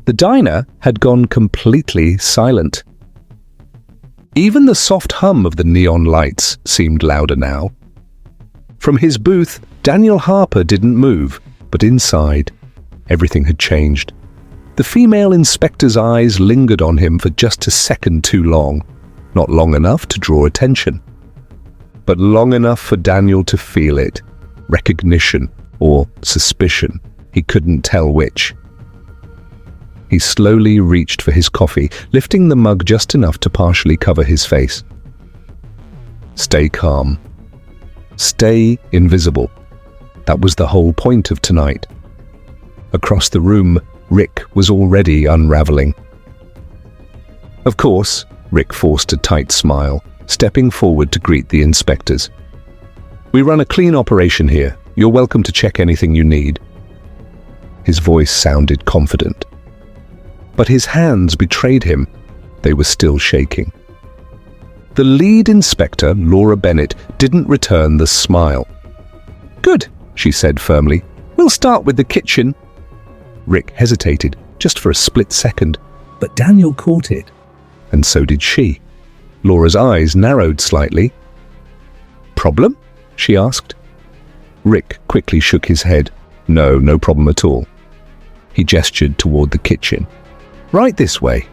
The diner had gone completely silent. Even the soft hum of the neon lights seemed louder now. From his booth, Daniel Harper didn't move, but inside, everything had changed. The female inspector's eyes lingered on him for just a second too long, not long enough to draw attention, but long enough for Daniel to feel it, recognition or suspicion, he couldn't tell which. He slowly reached for his coffee, lifting the mug just enough to partially cover his face. Stay calm. Stay invisible. That was the whole point of tonight. Across the room, Rick was already unraveling. Of course, Rick forced a tight smile, stepping forward to greet the inspectors. "We run a clean operation here. You're welcome to check anything you need." His voice sounded confident, but his hands betrayed him. They were still shaking. The lead inspector, Laura Bennett, didn't return the smile. "Good," she said firmly. "We'll start with the kitchen." Rick hesitated, just for a split second, but Daniel caught it. And so did she. Laura's eyes narrowed slightly. "Problem?" she asked. Rick quickly shook his head. No problem at all." He gestured toward the kitchen. "Right this way."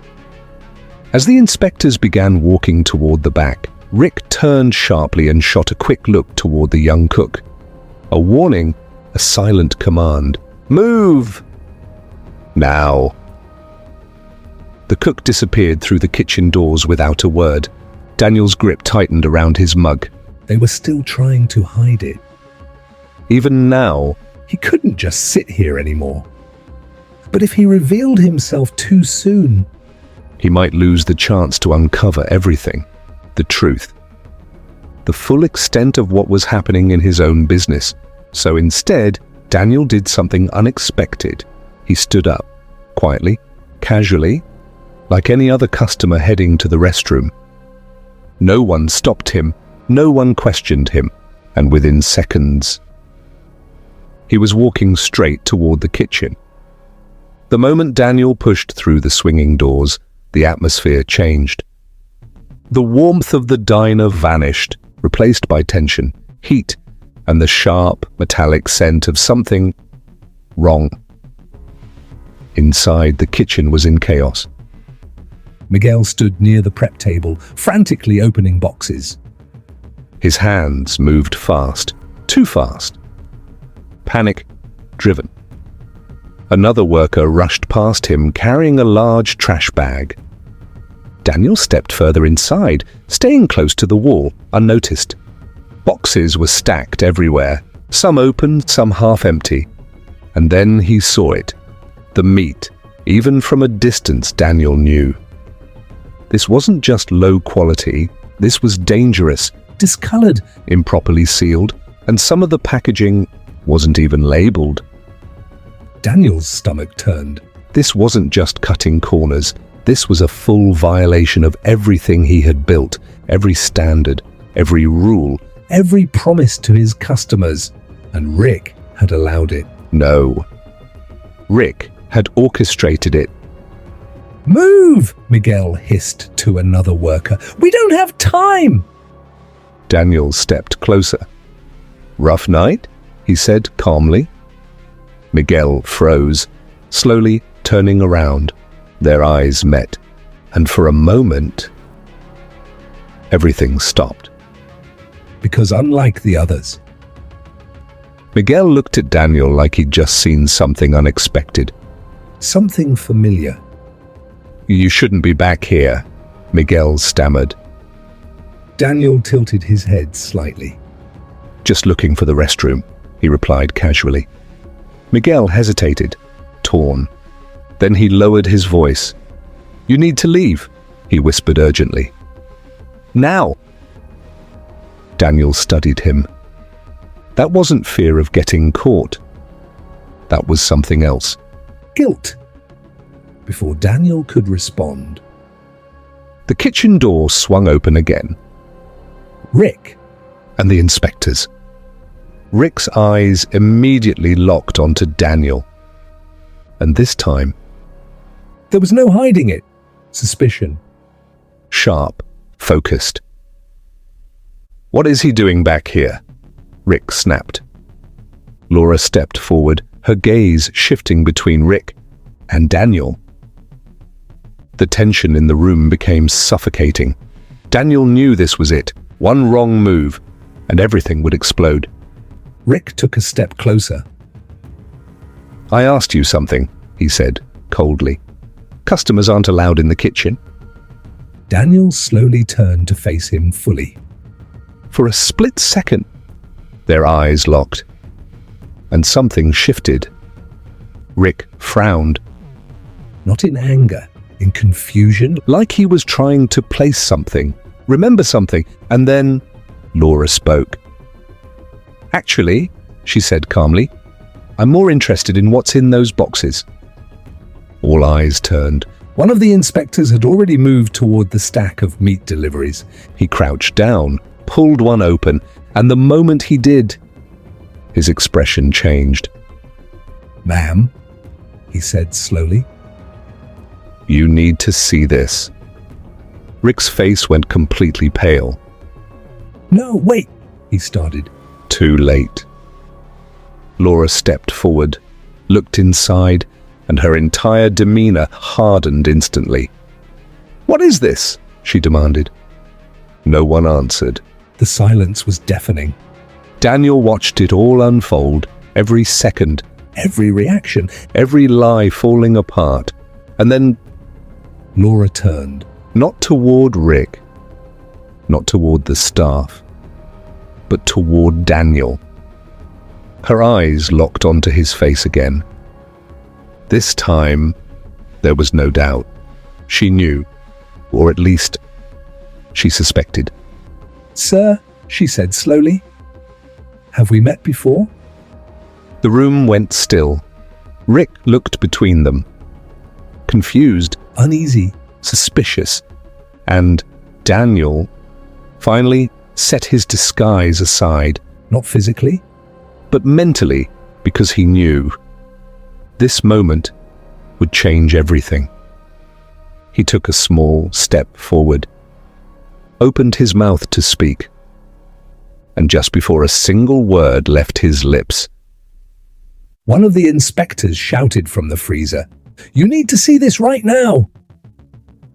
As the inspectors began walking toward the back, Rick turned sharply and shot a quick look toward the young cook. A warning, a silent command. "Move! Now!" The cook disappeared through the kitchen doors without a word. Daniel's grip tightened around his mug. They were still trying to hide it. Even now, he couldn't just sit here anymore. But if he revealed himself too soon, he might lose the chance to uncover everything, the truth, the full extent of what was happening in his own business. So instead, Daniel did something unexpected. He stood up, quietly, casually, like any other customer heading to the restroom. No one stopped him, no one questioned him, and within seconds, he was walking straight toward the kitchen. The moment Daniel pushed through the swinging doors, the atmosphere changed. The warmth of the diner vanished, replaced by tension, heat, and the sharp, metallic scent of something wrong. Inside, the kitchen was in chaos. Miguel stood near the prep table, frantically opening boxes. His hands moved fast, too fast. Panic-driven. Another worker rushed past him, carrying a large trash bag. Daniel stepped further inside, staying close to the wall, unnoticed. Boxes were stacked everywhere, some open, some half-empty. And then he saw it. The meat. Even from a distance, Daniel knew. This wasn't just low quality, this was dangerous, discolored, improperly sealed, and some of the packaging wasn't even labeled. Daniel's stomach turned. This wasn't just cutting corners. This was a full violation of everything he had built, every standard, every rule, every promise to his customers. And Rick had allowed it. No. Rick had orchestrated it. "Move!" Miguel hissed to another worker. "We don't have time!" Daniel stepped closer. "Rough night?" he said calmly. Miguel froze, slowly turning around. Their eyes met, and for a moment, everything stopped. Because unlike the others, Miguel looked at Daniel like he'd just seen something unexpected, something familiar. "You shouldn't be back here," Miguel stammered. Daniel tilted his head slightly. "Just looking for the restroom," he replied casually. Miguel hesitated, torn. Then he lowered his voice. "You need to leave," he whispered urgently. "Now!" Daniel studied him. That wasn't fear of getting caught. That was something else. Guilt. Before Daniel could respond, the kitchen door swung open again. Rick and the inspectors. Rick's eyes immediately locked onto Daniel. And this time, There was no hiding it. Suspicion. Sharp, focused. "What is he doing back here?" Rick snapped. Laura stepped forward, her gaze shifting between Rick and Daniel. The tension in the room became suffocating. Daniel knew this was it. One wrong move, and everything would explode. Rick took a step closer. "I asked you something," he said, coldly. "Customers aren't allowed in the kitchen." Daniel slowly turned to face him fully. For a split second, their eyes locked, and something shifted. Rick frowned. Not in anger, in confusion. Like he was trying to place something, remember something, and then Laura spoke. "Actually," she said calmly, "I'm more interested in what's in those boxes." All eyes turned. One of the inspectors had already moved toward the stack of meat deliveries. He crouched down, pulled one open, and the moment he did, his expression changed. "Ma'am," he said slowly. "You need to see this." Rick's face went completely pale. "No, wait," he started. Too late. Laura stepped forward, looked inside, and her entire demeanor hardened instantly. "What is this?" she demanded. No one answered. The silence was deafening. Daniel watched it all unfold, every second, Every reaction. every lie falling apart. And then, Laura turned. not toward Rick, not toward the staff, but toward Daniel. Her eyes locked onto his face again. This time, there was no doubt. She knew, or at least, she suspected. "Sir," she said slowly, "have we met before?" The room went still. Rick looked between them, confused, Uneasy. suspicious, and Daniel finally set his disguise aside, Not physically. but mentally, because he knew this moment would change everything. He took a small step forward, opened his mouth to speak, and just before a single word left his lips, One of the inspectors shouted from the freezer, "You need to see this right now!"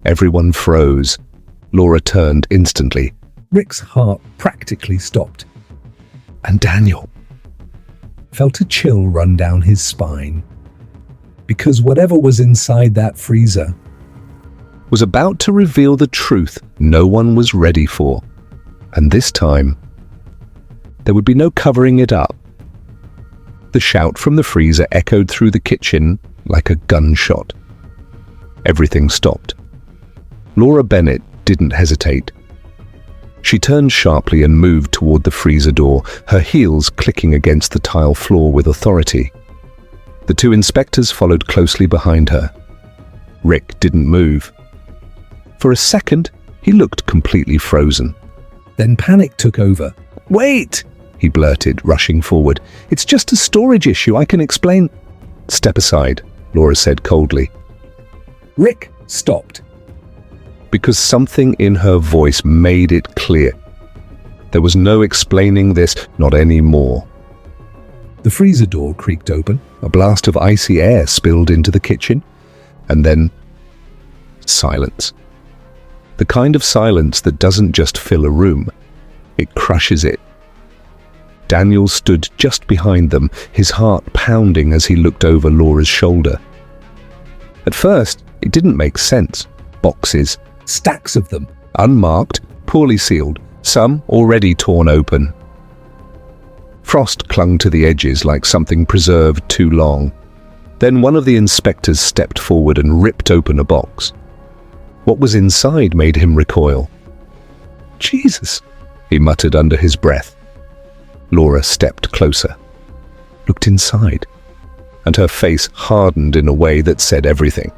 everyone froze. Laura turned instantly. Rick's heart practically stopped. And Daniel Felt a chill run down his spine. Because whatever was inside that freezer was about to reveal the truth no one was ready for. And this time, there would be no covering it up. The shout from the freezer echoed through the kitchen like a gunshot. Everything stopped. Laura Bennett didn't hesitate. She turned sharply and moved toward the freezer door, her heels clicking against the tile floor with authority. The two inspectors followed closely behind her. Rick didn't move. For a second, he looked completely frozen. Then panic took over. "Wait!" he blurted, rushing forward. "It's just a storage issue, I can explain." "Step aside," Laura said coldly, Rick stopped. because something in her voice made it clear. There was no explaining this, not anymore. The freezer door creaked open. A blast of icy air spilled into the kitchen, and then silence. The kind of silence that doesn't just fill a room, it crushes it. Daniel stood just behind them, his heart pounding as he looked over Laura's shoulder. At first, it didn't make sense. Boxes, Stacks of them. unmarked, poorly sealed, some already torn open. Frost clung to the edges like something preserved too long. Then one of the inspectors stepped forward and ripped open a box. What was inside made him recoil. "Jesus," he muttered under his breath. Laura stepped closer, looked inside, and her face hardened in a way that said everything.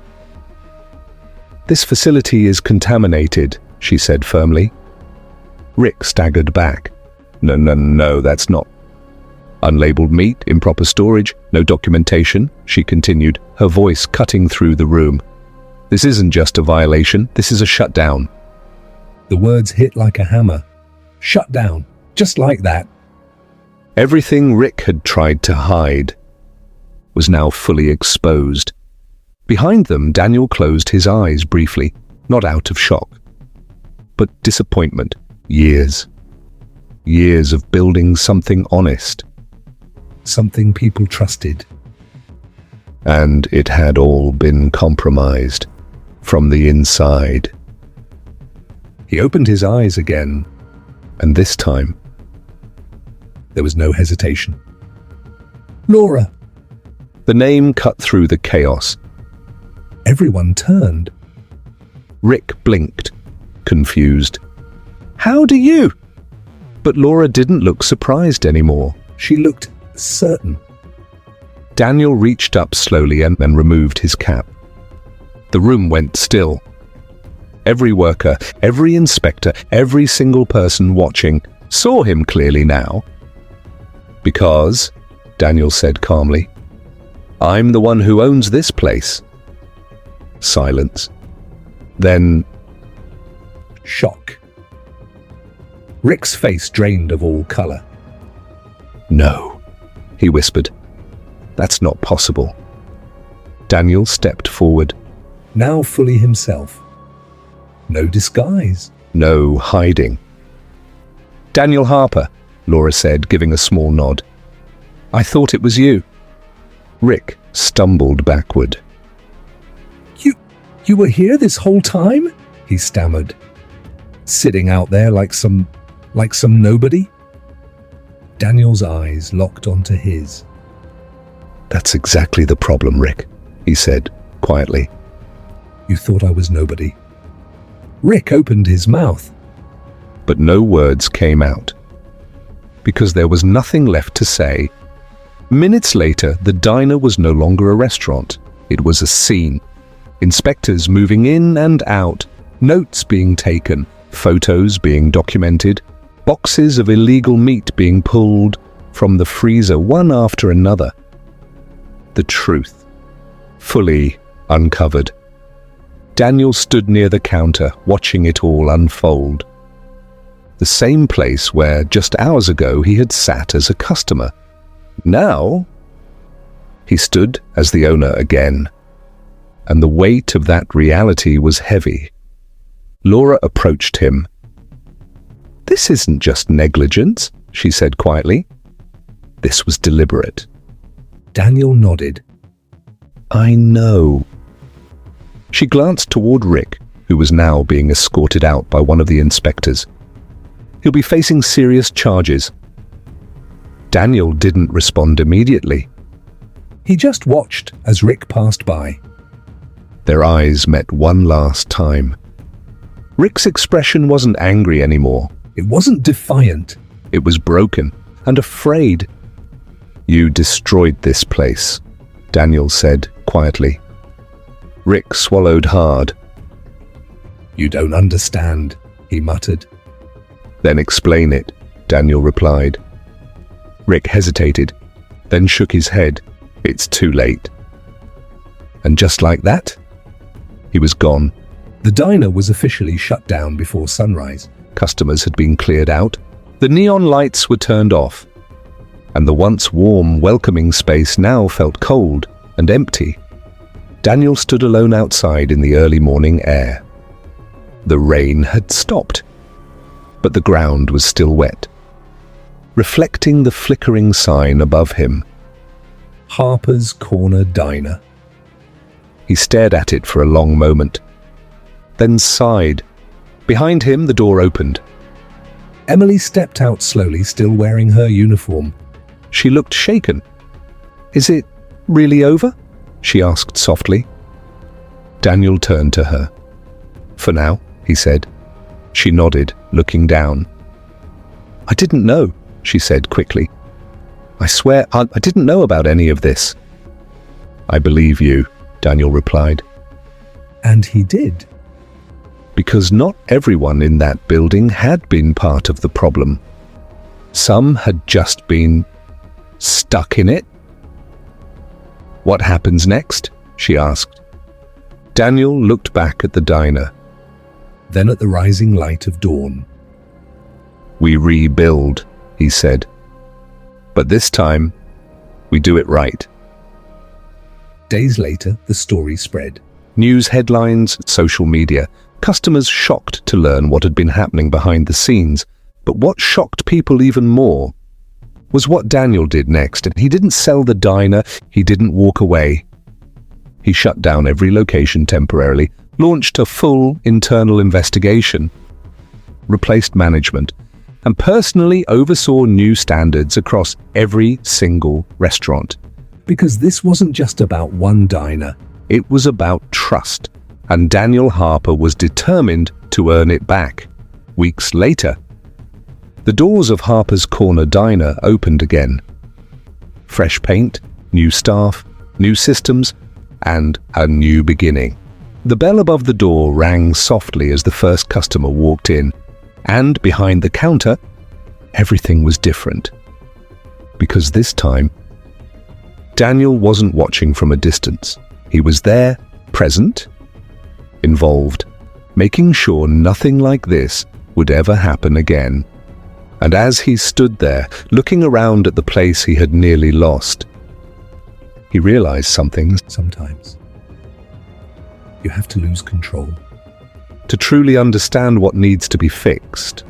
"This facility is contaminated," she said firmly. Rick staggered back. No, that's not." "Unlabeled meat, improper storage, no documentation," she continued, her voice cutting through the room. This isn't just a violation, this is a shutdown. The words hit like a hammer. Shut down, just like that. Everything Rick had tried to hide was now fully exposed. Behind them, Daniel closed his eyes briefly, not out of shock, but disappointment. Years of building something honest. Something people trusted. And it had all been compromised from the inside. He opened his eyes again, and this time, there was no hesitation. Laura! The name cut through the chaos. Everyone turned. Rick blinked, confused. How do you? But Laura didn't look surprised anymore. She looked certain. Daniel reached up slowly and removed his cap. The room went still. Every worker, every inspector, every single person watching saw him clearly now. Because, Daniel said calmly, I'm the one who owns this place. Silence. Then, shock. Rick's face drained of all color. No, he whispered. That's not possible. Daniel stepped forward. Now fully himself. No disguise. No hiding. Daniel Harper, Laura said, giving a small nod. I thought it was you. Rick stumbled backward. You were here this whole time? He stammered. Sitting out there like some nobody? Daniel's eyes locked onto his. That's exactly the problem, Rick, he said quietly. You thought I was nobody. Rick opened his mouth. But no words came out. Because there was nothing left to say. Minutes later, the diner was no longer a restaurant. It was a scene. Inspectors moving in and out, notes being taken, photos being documented, boxes of illegal meat being pulled from the freezer one after another. The truth, fully uncovered. Daniel stood near the counter, watching it all unfold. The same place where just hours ago he had sat as a customer. Now, he stood as the owner again, and the weight of that reality was heavy. Laura approached him. This isn't just negligence, she said quietly. This was deliberate. Daniel nodded. I know. She glanced toward Rick, who was now being escorted out by one of the inspectors. He'll be facing serious charges. Daniel didn't respond immediately. He just watched as Rick passed by. Their eyes met one last time. Rick's expression wasn't angry anymore. It wasn't defiant. It was broken and afraid. You destroyed this place, Daniel said quietly. Rick swallowed hard. You don't understand, he muttered. Then explain it, Daniel replied. Rick hesitated, then shook his head. It's too late. And just like that, he was gone. The diner was officially shut down before sunrise. Customers had been cleared out. The neon lights were turned off. And the once warm, welcoming space now felt cold and empty. Daniel stood alone outside in the early morning air. The rain had stopped, but the ground was still wet, reflecting the flickering sign above him. Harper's Corner Diner. He stared at it for a long moment, then sighed. Behind him, the door opened. Emily stepped out slowly, still wearing her uniform. She looked shaken. Is it really over? She asked softly. Daniel turned to her. For now, he said. She nodded, looking down. I didn't know, she said quickly. I swear, I didn't know about any of this. I believe you, Daniel replied. And he did. Because not everyone in that building had been part of the problem. Some had just been stuck in it. What happens next? She asked. Daniel looked back at the diner. Then at the rising light of dawn. "We rebuild," he said. "But this time, we do it right." Days later, the story spread. News headlines, social media, customers shocked to learn what had been happening behind the scenes. But what shocked people even more was what Daniel did next. And he didn't sell the diner, he didn't walk away. He shut down every location temporarily, launched a full internal investigation, replaced management, and personally oversaw new standards across every single restaurant. Because this wasn't just about one diner. It was about trust, and Daniel Harper was determined to earn it back. Weeks later, the doors of Harper's Corner Diner opened again. Fresh paint, new staff, new systems, and a new beginning. The bell above the door rang softly as the first customer walked in, and behind the counter, everything was different. Because this time, Daniel wasn't watching from a distance. He was there, present, involved, making sure nothing like this would ever happen again. And as he stood there, looking around at the place he had nearly lost, he realized something. Sometimes you have to lose control To truly understand what needs to be fixed,